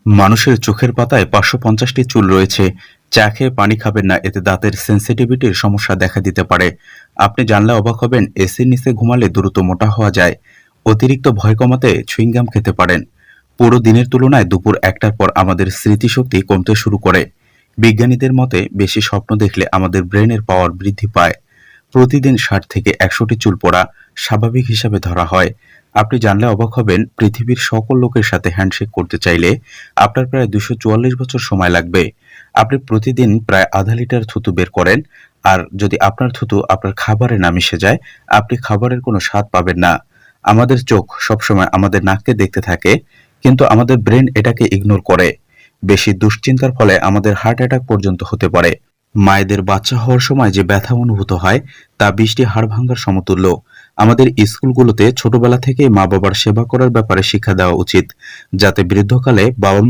মানুষের চোখের পাতায় ৫৫০টি চুল রয়েছে। চা খেয়ে পানি খাবেন না, এতে দাঁতের সেনসিটিভিটির সমস্যা দেখা দিতে পারে। আপনি জানলে অবাক হবেন, এসির নিচে ঘুমালে দ্রুত মোটা হওয়া যায়। অতিরিক্ত ভয় কমাতে চুইংগাম খেতে পারেন। পুরো দিনের তুলনায় দুপুর ১টার পর আমাদের স্মৃতিশক্তি কমতে শুরু করে। বিজ্ঞানীদের মতে বেশি স্বপ্ন দেখলে আমাদের ব্রেনের পাওয়ার বৃদ্ধি পায়। প্রতিদিন ৬০ থেকে ১০০টি চুল পড়া স্বাভাবিক হিসাবে ধরা হয়। আপনি জানলে অবাক হবেন, পৃথিবীর সকল লোকের সাথে হ্যান্ডশেক করতে চাইলে আপনার প্রায় ২৪৪ বছর সময় লাগবে। আপনি প্রতিদিন প্রায় আধা লিটার থুতু বের করেন, আর যদি আপনার থুতু আপনার খাবারে না মিশে যায়, আপনি খাবারের কোনো স্বাদ পাবেন না। আমাদের চোখ সবসময় আমাদের নাককে দেখতে থাকে, কিন্তু আমাদের ব্রেন এটাকে ইগনোর করে। বেশি দুশ্চিন্তার ফলে আমাদের হার্ট অ্যাটাক পর্যন্ত হতে পারে। মায়েদের বাচ্চা হওয়ার সময় যে ব্যথা অনুভূত হয় তা ২০টি হাড় ভাঙার সমতুল্য। আমাদের স্কুলগুলোতে ছোটবেলা থেকে মা বাবার সেবা করার ব্যাপারে শিক্ষা দেওয়া উচিত, যাতে বৃদ্ধকালে বাবা